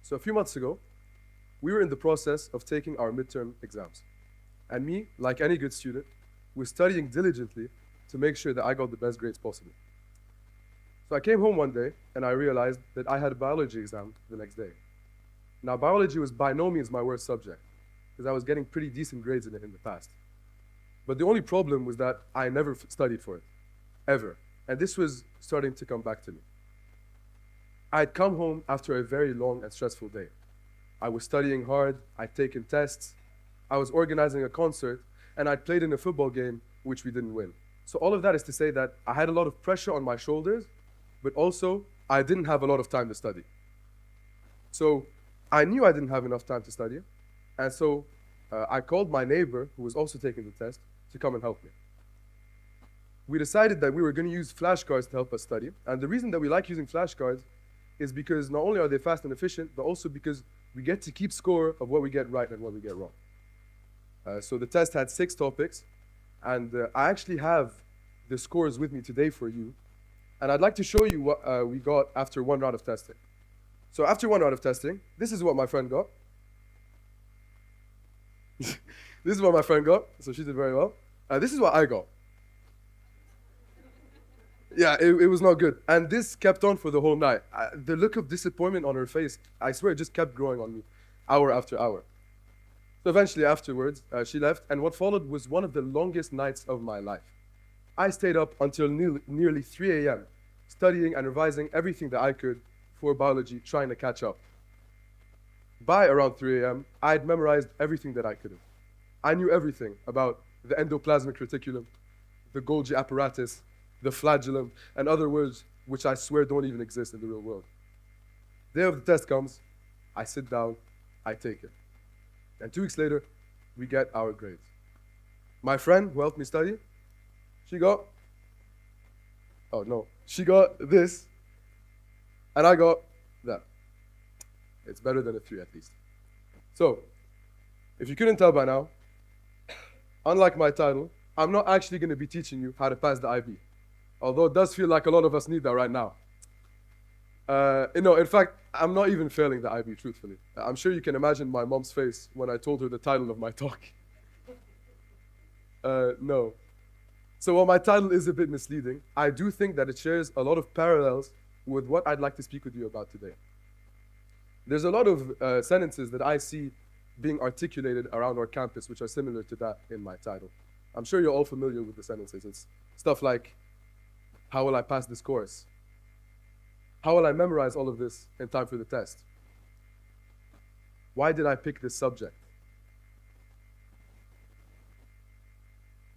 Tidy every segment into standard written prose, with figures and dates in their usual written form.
So a few months ago, we were in the process of taking our midterm exams. And me, like any good student, was studying diligently to make sure that I got the best grades possible. So I came home one day and I realized that I had a biology exam the next day. Now, biology was by no means my worst subject, because I was getting pretty decent grades in it in the past. But the only problem was that I never studied for it, ever. And this was starting to come back to me. I'd come home after a very long and stressful day. I was studying hard, I'd taken tests, I was organizing a concert, and I'd played in a football game, which we didn't win. So all of that is to say that I had a lot of pressure on my shoulders, but also I didn't have a lot of time to study. So I knew I didn't have enough time to study, and so I called my neighbor, who was also taking the test, to come and help me. We decided that we were going to use flashcards to help us study, and the reason that we like using flashcards is because not only are they fast and efficient, but also because we get to keep score of what we get right and what we get wrong. So the test had 6 topics, and I actually have the scores with me today for you, and I'd like to show you what we got after one round of testing. So after one round of testing, this is what my friend got. This is what my friend got, so she did very well. This is what I got. Yeah, it was not good. And this kept on for the whole night. The look of disappointment on her face, I swear it just kept growing on me, hour after hour. So eventually afterwards, she left, and what followed was one of the longest nights of my life. I stayed up until nearly 3 a.m., studying and revising everything that I could for biology, trying to catch up. By around 3 a.m., I'd memorized everything that I could have. I knew everything about the endoplasmic reticulum, the Golgi apparatus, the flagellum, and other words which I swear don't even exist in the real world. Day of the test comes, I sit down, I take it. And 2 weeks later, we get our grades. My friend who helped me study, she got this, and I got that. It's better than a 3 at least. So, if you couldn't tell by now, unlike my title, I'm not actually going to be teaching you how to pass the IB. Although it does feel like a lot of us need that right now. In fact, I'm not even failing the IB, truthfully. I'm sure you can imagine my mom's face when I told her the title of my talk. No. So while my title is a bit misleading, I do think that it shares a lot of parallels with what I'd like to speak with you about today. There's a lot of sentences that I see being articulated around our campus which are similar to that in my title. I'm sure you're all familiar with the sentences. It's stuff like, how will I pass this course? How will I memorize all of this in time for the test? Why did I pick this subject?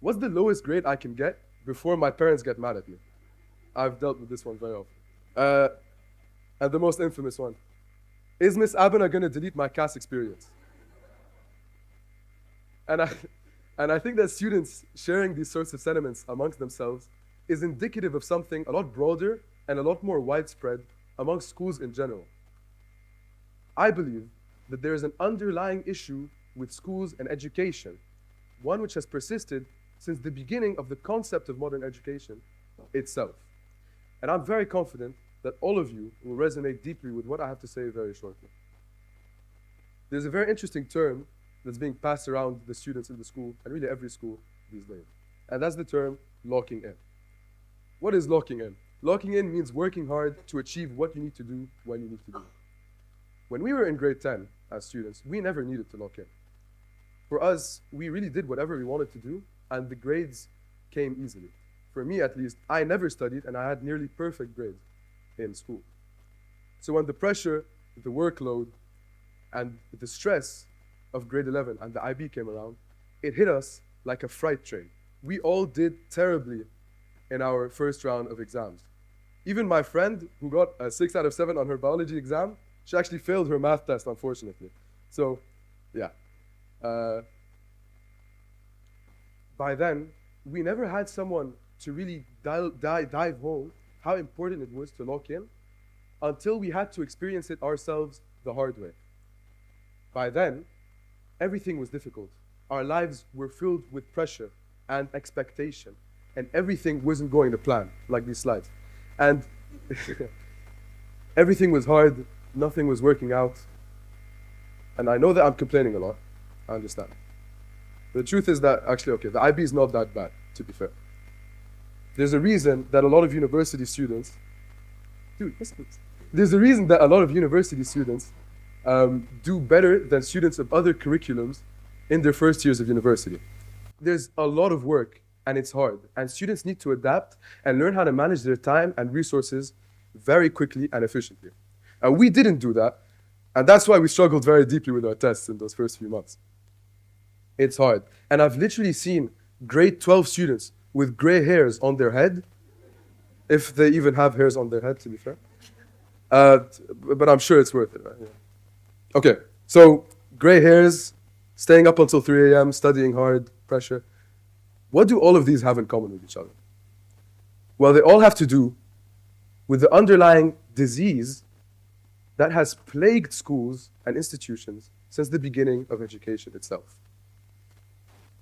What's the lowest grade I can get before my parents get mad at me? I've dealt with this one very often. And the most infamous one. Is Miss Abena going to delete my CAS experience? And I think that students sharing these sorts of sentiments amongst themselves is indicative of something a lot broader and a lot more widespread amongst schools in general. I believe that there is an underlying issue with schools and education, one which has persisted since the beginning of the concept of modern education itself. And I'm very confident that all of you will resonate deeply with what I have to say very shortly. There's a very interesting term that's being passed around the students in the school, and really every school these days. And that's the term locking in. What is locking in? Locking in means working hard to achieve what you need to do when you need to do it. When we were in grade 10 as students, we never needed to lock in. For us, we really did whatever we wanted to do, and the grades came easily. For me, at least, I never studied, and I had nearly perfect grades in school. So when the pressure, the workload, and the stress of grade 11 and the IB came around, it hit us like a freight train. We all did terribly in our first round of exams. Even my friend, who got a 6 out of 7 on her biology exam, she actually failed her math test, unfortunately. So, yeah. By then, we never had someone to really dive home how important it was to lock in until we had to experience it ourselves the hard way. By then, everything was difficult. Our lives were filled with pressure and expectation, and everything wasn't going to plan, like these slides. And everything was hard, nothing was working out, And I know that I'm complaining a lot. I understand. The truth is that, actually, okay, the IB is not that bad, to be fair. There's a reason that a lot of university students, there's a reason that a lot of university students do better than students of other curriculums in their first years of university. There's a lot of work and it's hard, and students need to adapt and learn how to manage their time and resources very quickly and efficiently. And we didn't do that, and that's why we struggled very deeply with our tests in those first few months. It's hard. And I've literally seen grade 12 students with gray hairs on their head, if they even have hairs on their head, to be fair. But I'm sure it's worth it, right? Yeah. Okay, so gray hairs, staying up until 3 a.m., studying hard, pressure. What do all of these have in common with each other? Well, they all have to do with the underlying disease that has plagued schools and institutions since the beginning of education itself.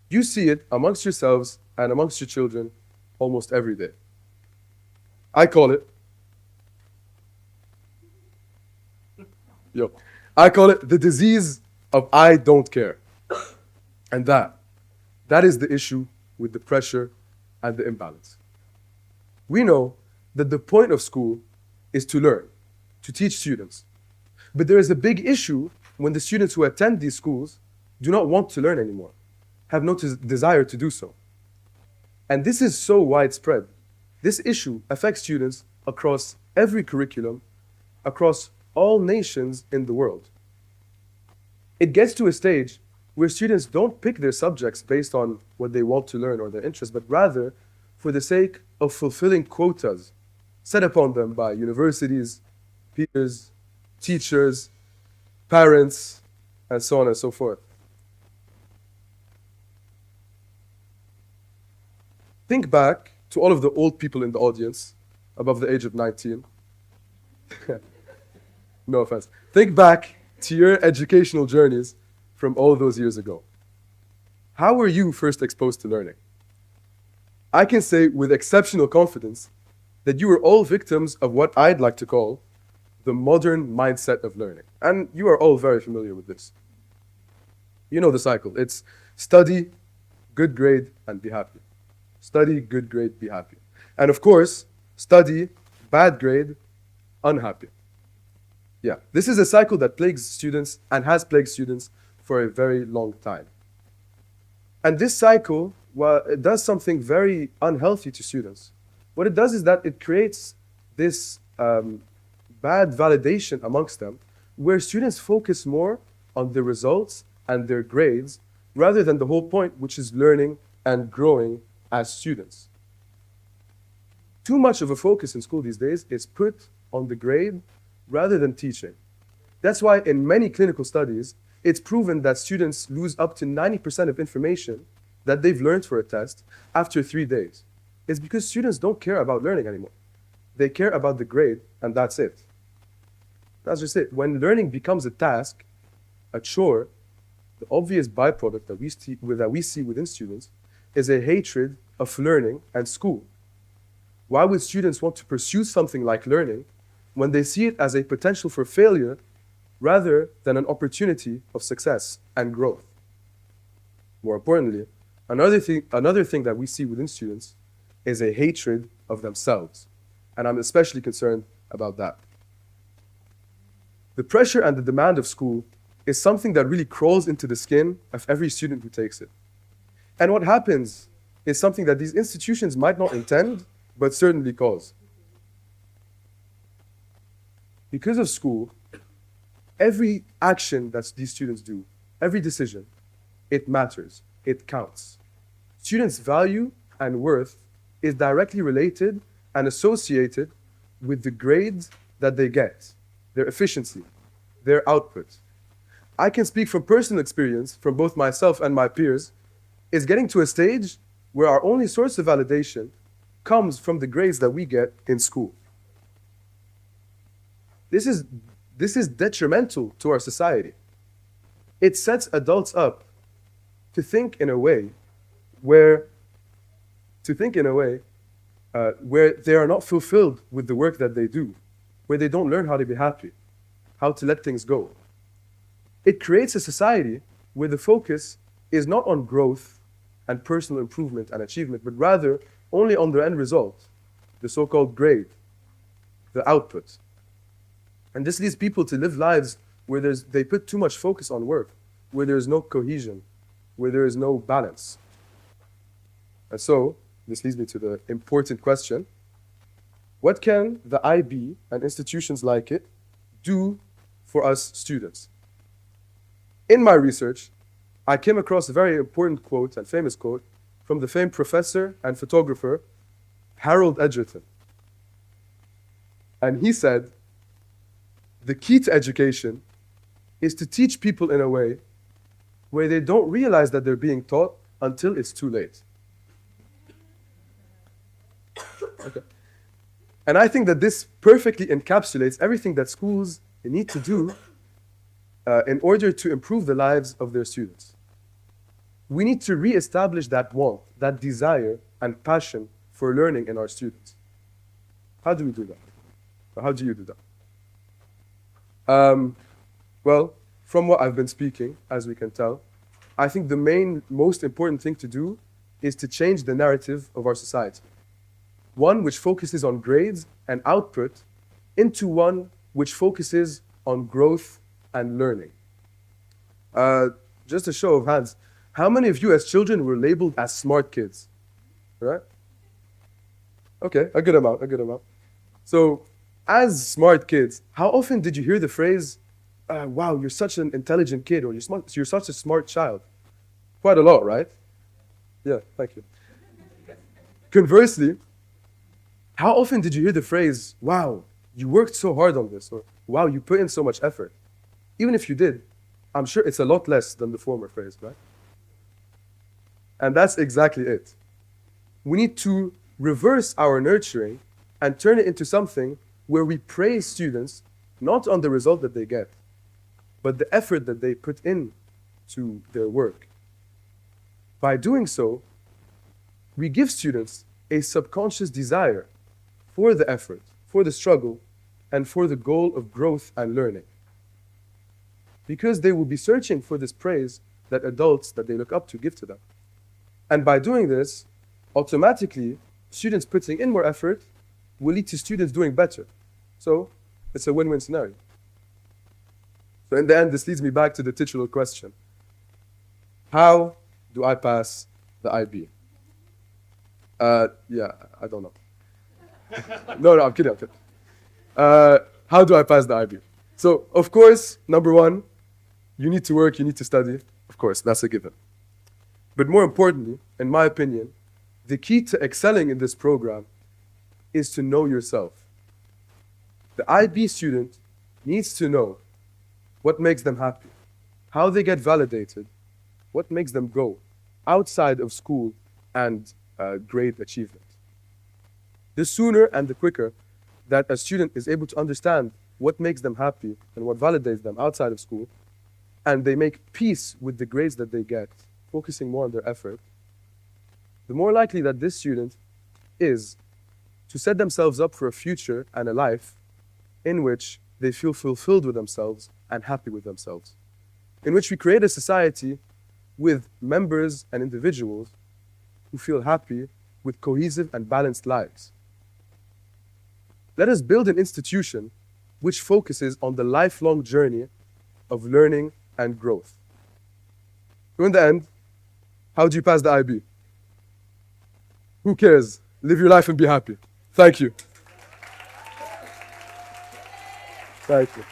You see it amongst yourselves and amongst your children almost every day. I call it the disease of I don't care. And that is the issue with the pressure and the imbalance. We know that the point of school is to learn, to teach students. But there is a big issue when the students who attend these schools do not want to learn anymore, have no desire to do so. And this is so widespread. This issue affects students across every curriculum, across all nations in the world. It gets to a stage where students don't pick their subjects based on what they want to learn or their interests, but rather for the sake of fulfilling quotas set upon them by universities, peers, teachers, parents, and so on and so forth. Think back to all of the old people in the audience above the age of 19. No offense. Think back to your educational journeys from all those years ago. How were you first exposed to learning? I can say with exceptional confidence that you were all victims of what I'd like to call the modern mindset of learning. And you are all very familiar with this. You know the cycle. It's study, good grade, and be happy. Study, good grade, be happy. And of course, study, bad grade, unhappy. Yeah, this is a cycle that plagues students and has plagued students for a very long time. And this cycle, well, it does something very unhealthy to students. What it does is that it creates this bad validation amongst them, where students focus more on the results and their grades rather than the whole point, which is learning and growing as students. Too much of a focus in school these days is put on the grade rather than teaching. That's why in many clinical studies, it's proven that students lose up to 90% of information that they've learned for a test after 3 days. It's because students don't care about learning anymore. They care about the grade, and that's it. That's just it. When learning becomes a task, a chore, the obvious byproduct that we see within students is a hatred of learning and school. Why would students want to pursue something like learning when they see it as a potential for failure rather than an opportunity of success and growth? More importantly, another thing that we see within students is a hatred of themselves. And I'm especially concerned about that. The pressure and the demand of school is something that really crawls into the skin of every student who takes it. And what happens is something that these institutions might not intend, but certainly cause. Because of school, every action that these students do, every decision, it matters, it counts. Students' value and worth is directly related and associated with the grades that they get, their efficiency, their output. I can speak from personal experience, from both myself and my peers, is getting to a stage where our only source of validation comes from the grades that we get in school. This is detrimental to our society. It sets adults up to think in a way where they are not fulfilled with the work that they do, where they don't learn how to be happy, how to let things go. it creates a society where the focus is not on growth and personal improvement and achievement, but rather only on the end result, the so-called grade, the output. And this leads people to live lives where they put too much focus on work, where there is no cohesion, where there is no balance. And so, this leads me to the important question: what can the IB and institutions like it do for us students? In my research, I came across a very important quote and famous quote from the famed professor and photographer Harold Edgerton. And he said, "The key to education is to teach people in a way where they don't realize that they're being taught until it's too late." Okay. And I think that this perfectly encapsulates everything that schools need to do in order to improve the lives of their students. We need to reestablish that want, that desire and passion for learning in our students. How do we do that? Or how do you do that? Well, from what I've been speaking, as we can tell, I think the most important thing to do is to change the narrative of our society. One which focuses on grades and output into one which focuses on growth and learning. Just a show of hands, how many of you as children were labeled as smart kids? Right? Okay, a good amount. So, as smart kids, how often did you hear the phrase, wow, you're such an intelligent kid, or you're such a smart child? Quite a lot, right? Yeah, thank you. Conversely, how often did you hear the phrase, wow, you worked so hard on this, or wow, you put in so much effort? Even if you did, I'm sure it's a lot less than the former phrase, right? And that's exactly it. We need to reverse our nurturing and turn it into something where we praise students not on the result that they get, but the effort that they put in to their work. By doing so, we give students a subconscious desire for the effort, for the struggle, and for the goal of growth and learning. Because they will be searching for this praise that adults that they look up to give to them. And by doing this, automatically, students putting in more effort will lead to students doing better. So, it's a win-win scenario. So in the end, this leads me back to the titular question. How do I pass the IB? Yeah, I don't know. No, I'm kidding. How do I pass the IB? So, of course, number one, you need to work, you need to study. Of course, that's a given. But more importantly, in my opinion, the key to excelling in this program is to know yourself. The IB student needs to know what makes them happy, how they get validated, what makes them go outside of school and grade achievement. The sooner and the quicker that a student is able to understand what makes them happy and what validates them outside of school, and they make peace with the grades that they get, focusing more on their effort, the more likely that this student is to set themselves up for a future and a life in which they feel fulfilled with themselves and happy with themselves, in which we create a society with members and individuals who feel happy with cohesive and balanced lives. Let us build an institution which focuses on the lifelong journey of learning and growth. So in the end, how do you pass the IB? Who cares? Live your life and be happy. Thank you. Thank you.